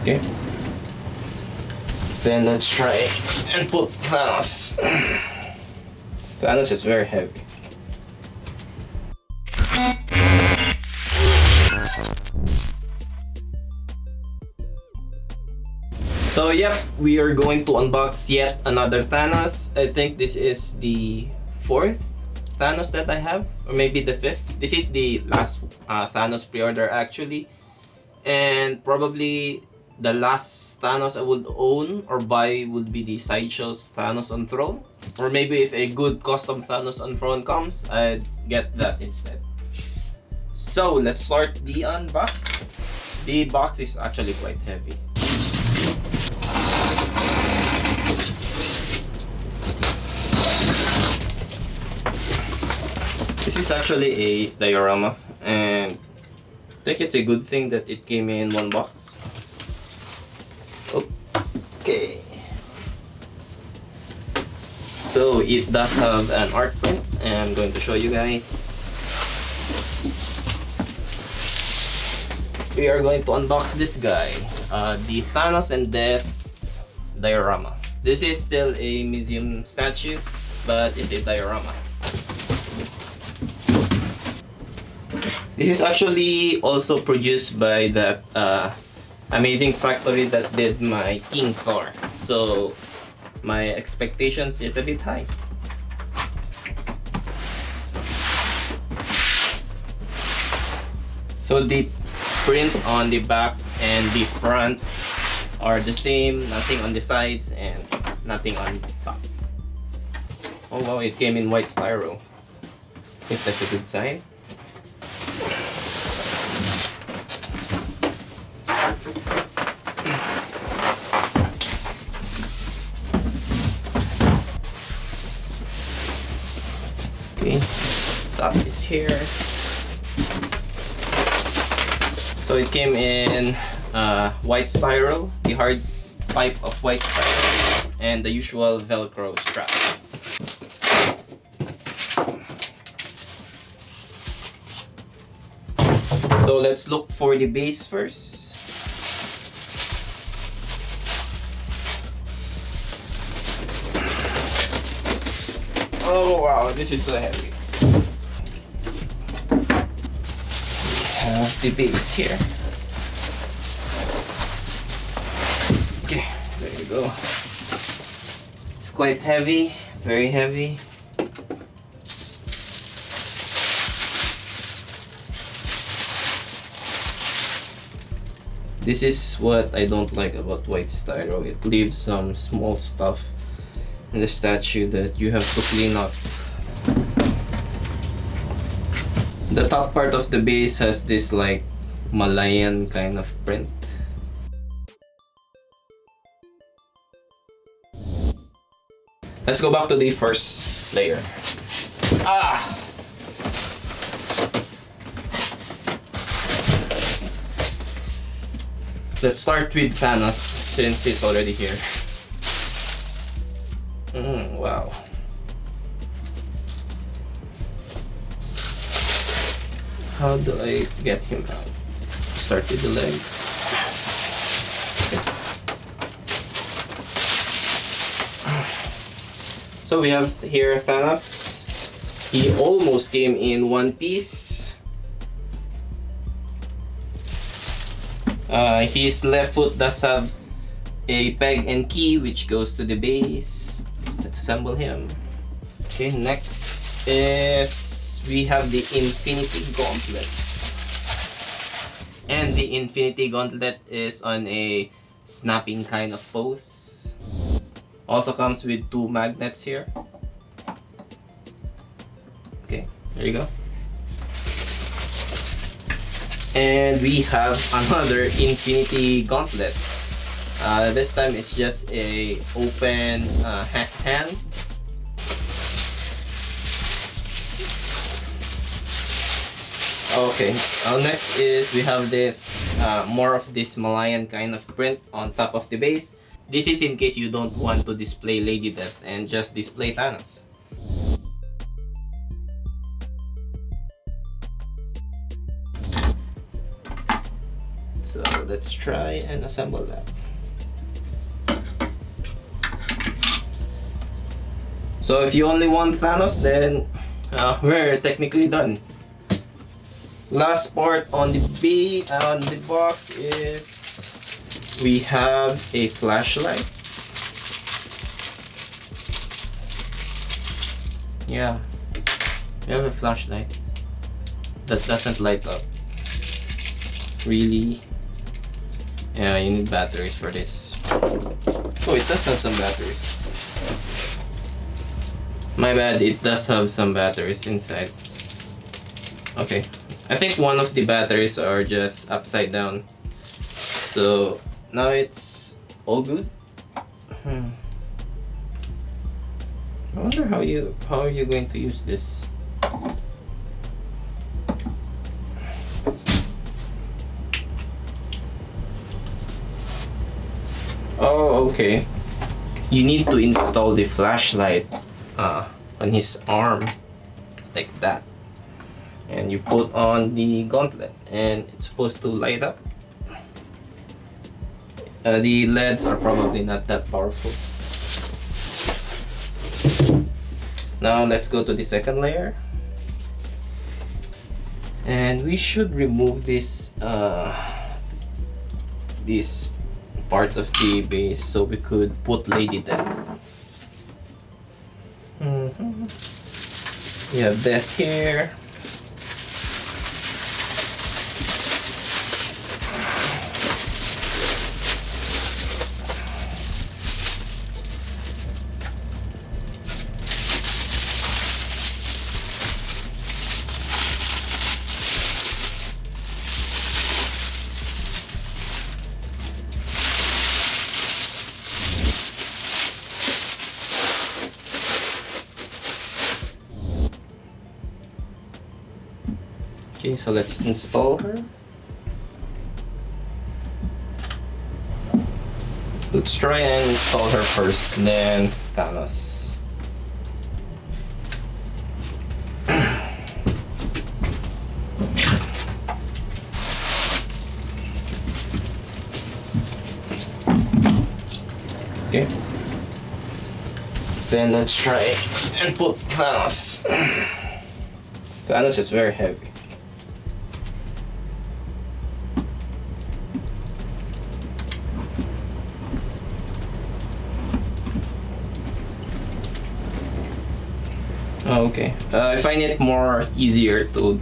Okay. Then let's try and put Thanos. Thanos is very heavy. So yep, we are going to unbox yet another Thanos. I think this is the 4th Thanos that I have, or maybe the 5th. This is the last Thanos pre-order actually, and probably the last Thanos I would own or buy would be the Sideshow's Thanos on Throne, or maybe if a good custom Thanos on Throne comes, I'd get that instead. So let's start the unboxing. The box is actually quite heavy. This is actually a diorama, and I think it's a good thing that it came in one box. Okay. So it does have an art print, and I'm going to show you guys. We are going to unbox this guy, the Thanos and Death diorama. This is still a museum statue, but it's a diorama. This is actually also produced by that amazing factory that did my King Thor. So my expectations is a bit high. So the print on the back and the front are the same, nothing on the sides and nothing on top. Oh wow, it came in white styro. I think that's a good sign. Okay, top is here. So it came in white styro, the hard type of white styro, and the usual Velcro straps. So let's look for the base first. Oh wow, this is so heavy. We have the base here. Okay, there you go. It's quite heavy, very heavy. This is what I don't like about white styro. It leaves some small stuff in the statue that you have to clean up. The top part of the base has this like Malayan kind of print. Let's go back to the first layer. Let's start with Thanos since he's already here. Wow. How do I get him out? Start with the legs. So we have here Thanos. He almost came in one piece. His left foot does have a peg and key which goes to the base. Let's assemble him. Okay, next is we have the Infinity Gauntlet. And the Infinity Gauntlet is on a snapping kind of pose. Also comes with 2 magnets here. Okay, there you go. And we have another Infinity Gauntlet. This time it's just a open hand. Okay, next is we have this more of this Malayan kind of print on top of the base. This is in case you don't want to display Lady Death and just display Thanos. So let's try and assemble that. So if you only want Thanos, then we're technically done. Last part on the box is we have a flashlight. Yeah, we have a flashlight that doesn't light up. Really? Yeah, you need batteries for this. Oh, it does have some batteries. My bad, it does have some batteries inside. Okay, I think one of the batteries are just upside down. So now it's all good. I wonder how are you going to use this? Oh, okay. You need to install the flashlight on his arm like that, and you put on the gauntlet and it's supposed to light up. The LEDs are probably not that powerful. Now let's go to the second layer, and we should remove this this part of the base so we could put Lady Death. We have Death here. Okay, so let's install her. Let's try and install her first, then Thanos. Okay. Then let's try and put Thanos. Thanos is very heavy. Okay, I find it more easier to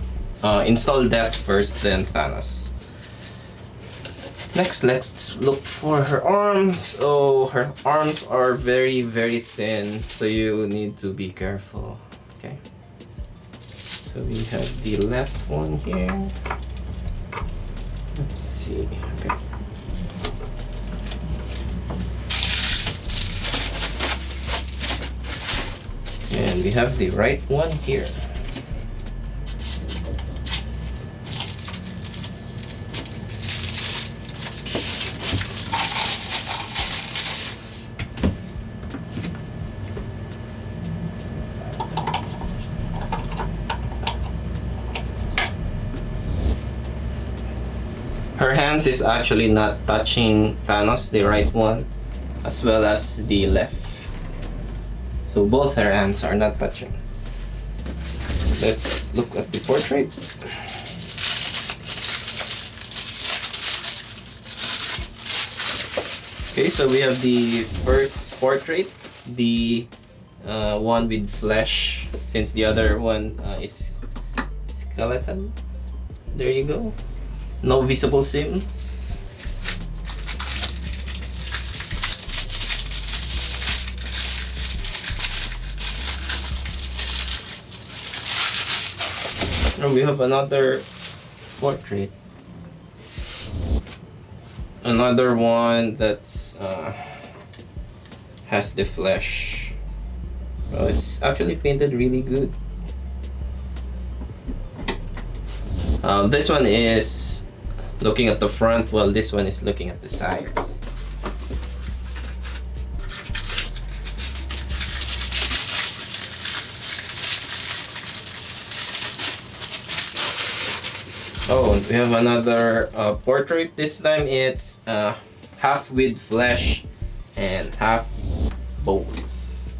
install that first than Thanos. Next, let's look for her arms. Oh, her arms are very, very thin, so you need to be careful. Okay, so we have the left one here. Let's see. Okay. And we have the right one here. Her hands is actually not touching Thanos, the right one, as well as the left. So both her hands are not touching. Let's look at the portrait. Okay, so we have the first portrait, the one with flesh, since the other one is skeleton. There you go. No visible seams. We have another portrait. Another one that's has the flesh. Well, it's actually painted really good. This one is looking at the front, while this one is looking at the sides. Oh, we have another portrait. This time it's half with flesh and half bones.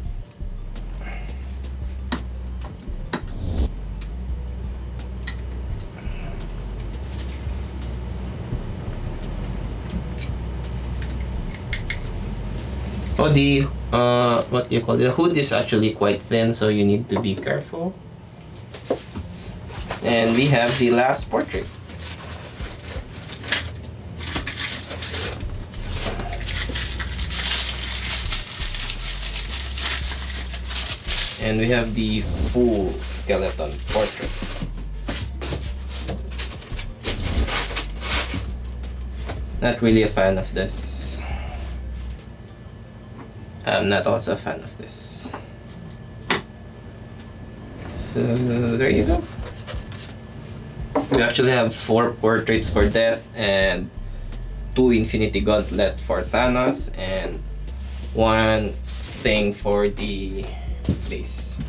Oh, the what do you call it? The hood is actually quite thin, so you need to be careful. And we have the last portrait. And we have the full skeleton portrait. Not really a fan of this. I'm not also a fan of this. So there you go. We actually have 4 portraits for Death and 2 Infinity Gauntlet for Thanos and 1 thing for the base.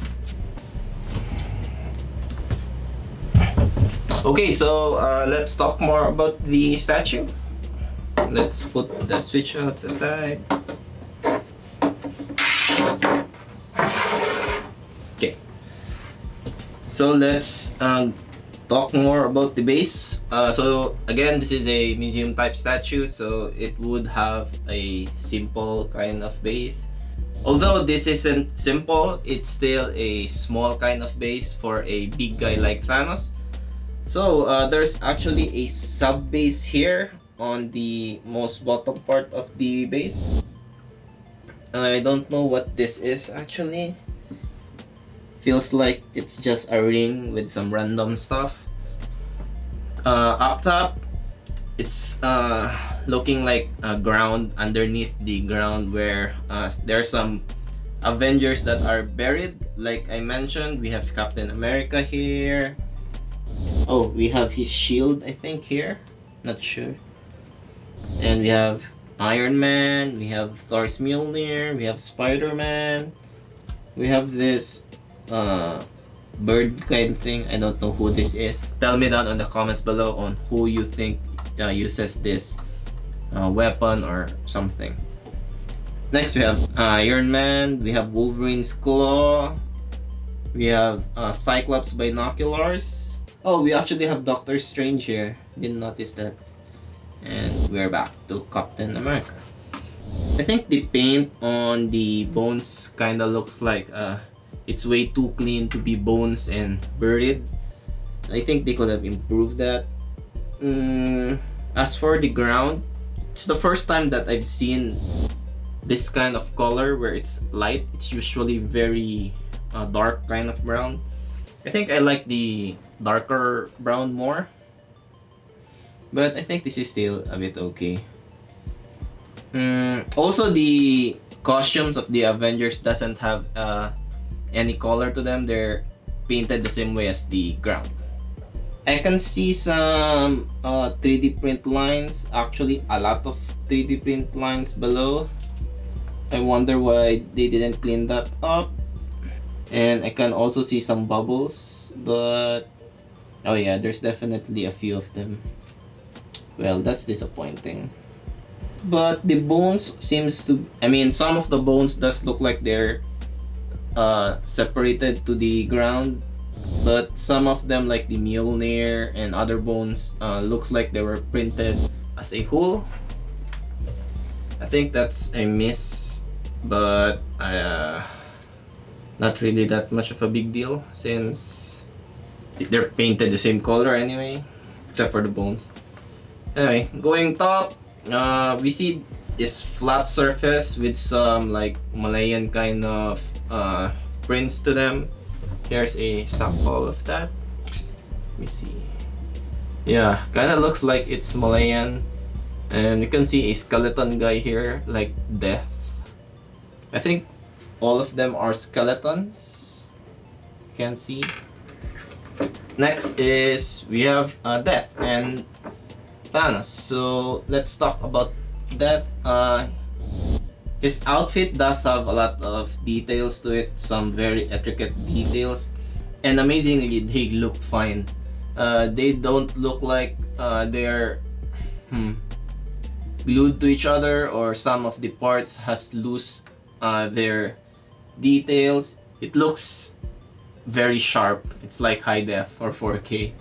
Okay, so let's talk more about the statue. Let's put the switchouts aside. Okay, so let's talk more about the base. So again, this is a museum type statue, so it would have a simple kind of base. Although this isn't simple, it's still a small kind of base for a big guy like Thanos. So there's actually a sub base here on the most bottom part of the base. I don't know what this is actually. Feels like it's just a ring with some random stuff. Up top, it's looking like a ground underneath the ground where there's some Avengers that are buried. Like I mentioned, we have Captain America here. Oh, we have his shield, I think, here. Not sure. And we have Iron Man, we have Thor's Mjolnir, we have Spider-Man. We have this bird kind of thing. I don't know who this is. Tell me down in the comments below on who you think uses this weapon or something. Next we have Iron Man, we have Wolverine's claw, we have Cyclops binoculars. Oh, we actually have Doctor Strange here. Didn't notice that. And we're back to Captain America. I think the paint on the bones kinda looks like it's way too clean to be bones and buried. I think they could have improved that. As for the ground, it's the first time that I've seen this kind of color where it's light. It's usually very dark kind of brown. I think I like the darker brown more. But I think this is still a bit okay. Also, the costumes of the Avengers doesn't have any color to them. They're painted the same way as the ground. I can see some 3D print lines. Actually, a lot of 3D print lines below. I wonder why they didn't clean that up. And I can also see some bubbles, but oh yeah, there's definitely a few of them. Well, that's disappointing. But the bones seems to, I mean, some of the bones does look like they're separated to the ground, but some of them, like the Mjolnir and other bones, looks like they were printed as a whole. I think that's a miss, but not really that much of a big deal since they're painted the same color anyway, except for the bones. Anyway, going top, we see this flat surface with some like Malayan kind of prints to them. Here's a sample of that. Let me see. Yeah, kind of looks like it's Malayan. And you can see a skeleton guy here, like Death. I think all of them are skeletons. You can see. Next is we have Death and Thanos. So let's talk about Death. His outfit does have a lot of details to it, some very intricate details, and amazingly they look fine. They don't look like they're glued to each other, or some of the parts has loose their details. It looks very sharp. It's like high def or 4K.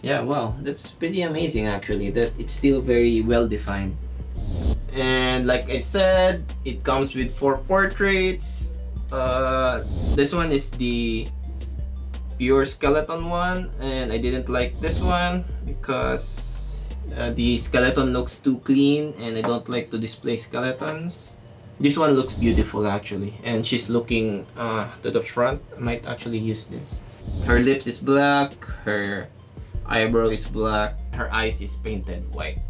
Yeah, wow, that's pretty amazing actually, that it's still very well defined. And like I said, it comes with 4 portraits. This one is the pure skeleton one, and I didn't like this one because the skeleton looks too clean and I don't like to display skeletons. This one looks beautiful actually, and she's looking to the front. I might actually use this. Her lips is black, her eyebrow is black, her eyes is painted white.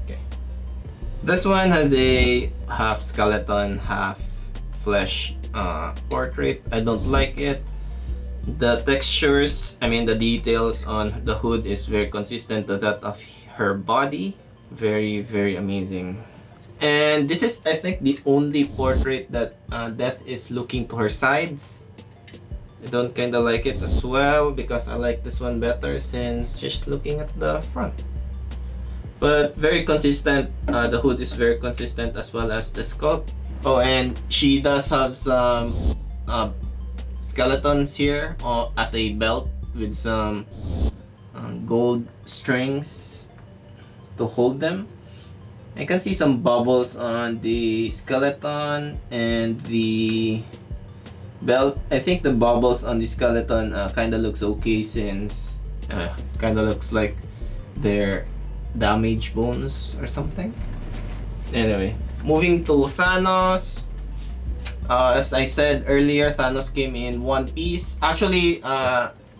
Okay. This one has a half skeleton, half flesh portrait. I don't like it. The textures, I mean the details on the hood is very consistent to that of her body. Very, very amazing. And this is, I think, the only portrait that Death is looking to her sides. I don't kind of like it as well because I like this one better since she's looking at the front. But very consistent. The hood is very consistent as well as the sculpt. Oh, and she does have some skeletons here as a belt with some gold strings to hold them. I can see some bubbles on the skeleton and the belt. I think the bubbles on the skeleton kind of looks okay since kind of looks like they're damaged bones or something. Anyway, moving to Thanos. As I said earlier, Thanos came in one piece. Actually,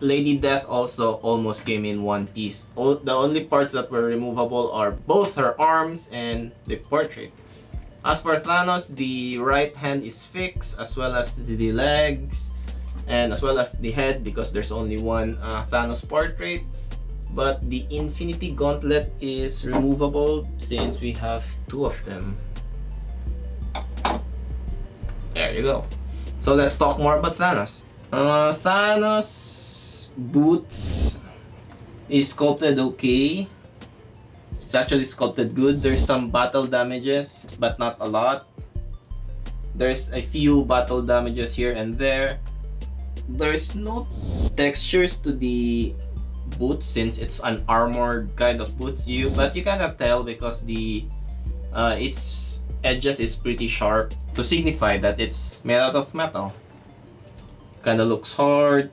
Lady Death also almost came in one piece. The only parts that were removable are both her arms and the portrait. As for Thanos, the right hand is fixed, as well as the legs, and as well as the head, because there's only one Thanos portrait. But the Infinity Gauntlet is removable since we have 2 of them. There you go. So let's talk more about Thanos. Thanos boots is sculpted okay. It's actually sculpted good. There's some battle damages, but not a lot. There's a few battle damages here and there. There's no textures to the boots since it's an armored kind of boots. But you cannot tell because the its edges is pretty sharp to signify that it's made out of metal. Kinda looks hard.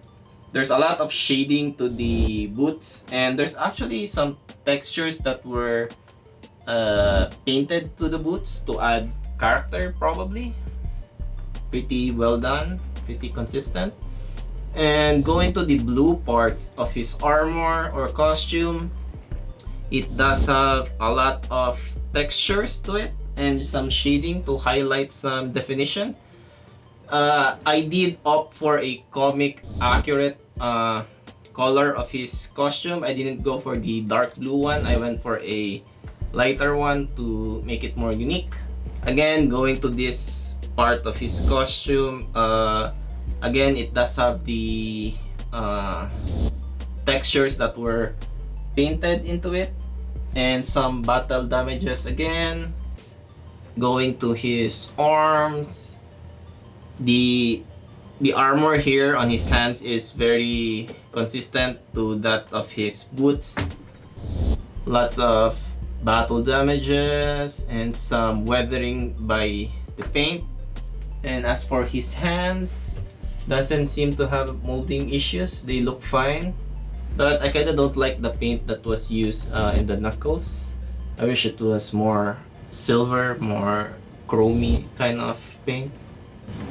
There's a lot of shading to the boots, and there's actually some textures that were painted to the boots to add character probably. Pretty well done, pretty consistent. And going to the blue parts of his armor or costume, it does have a lot of textures to it and some shading to highlight some definition. I did opt for a comic accurate color of his costume. I didn't go for the dark blue one. I went for a lighter one to make it more unique. Again, going to this part of his costume, again, it does have the textures that were painted into it and some battle damages again. Going to his arms, the armor here on his hands is very consistent to that of his boots. Lots of battle damages and some weathering by the paint. And as for his hands, doesn't seem to have molding issues. They look fine. But I kinda don't like the paint that was used in the knuckles. I wish it was more silver, more chromey kind of paint.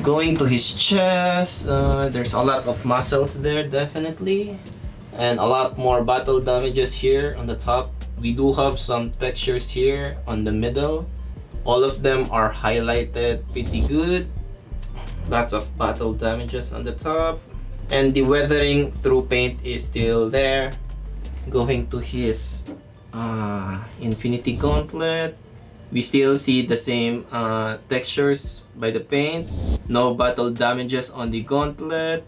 Going to his chest, there's a lot of muscles there definitely, and a lot more battle damages here on the top. We do have some textures here on the middle. All of them are highlighted pretty good. Lots of battle damages on the top, and the weathering through paint is still there. Going to his Infinity Gauntlet, we still see the same textures by the paint. No battle damages on the gauntlet.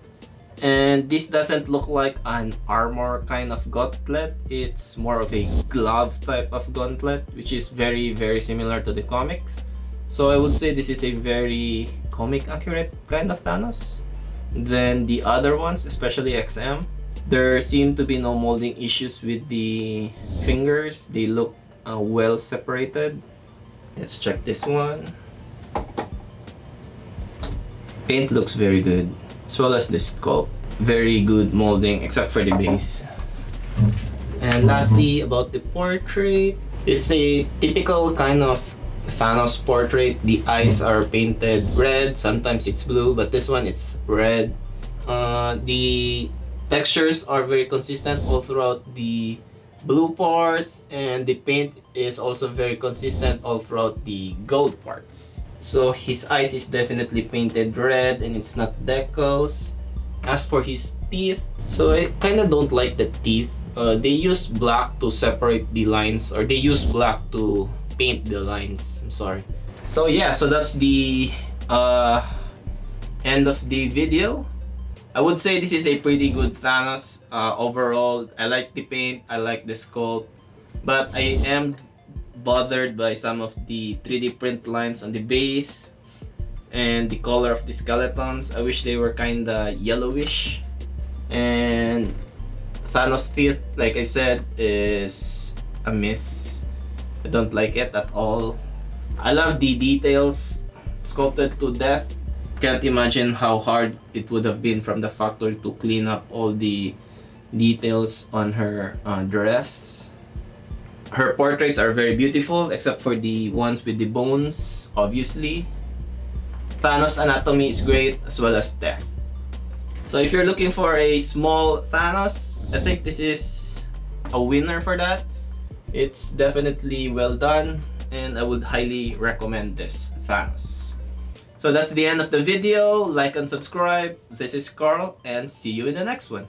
And this doesn't look like an armor kind of gauntlet. It's more of a glove type of gauntlet, which is very, very similar to the comics. So I would say this is a very comic accurate kind of Thanos than the other ones, especially XM. There seem to be no molding issues with the fingers. They look well separated. Let's check this one. Paint looks very good, as well as the sculpt. Very good molding, except for the base. And lastly, about the portrait, it's a typical kind of Thanos portrait. The eyes are painted red, sometimes it's blue, but this one it's red. The textures are very consistent all throughout the blue parts, and the paint is also very consistent all throughout the gold parts. So his eyes is definitely painted red and it's not decals. As for his teeth, so I kind of don't like the teeth. They use black to separate the lines, or they use black to paint the lines. I'm sorry. So yeah, so that's the end of the video. I would say this is a pretty good Thanos. Overall, I like the paint, I like the sculpt, but I am bothered by some of the 3D print lines on the base and the color of the skeletons. I wish they were kinda yellowish. And Thanos' teeth, like I said, is a miss. I don't like it at all. I love the details, sculpted to death. Can't imagine how hard it would have been from the factory to clean up all the details on her dress. Her portraits are very beautiful, except for the ones with the bones, obviously. Thanos' anatomy is great, as well as death. So if you're looking for a small Thanos, I think this is a winner for that. It's definitely well done, and I would highly recommend this Thanos. So that's the end of the video. Like and subscribe. This is Carl, and see you in the next one.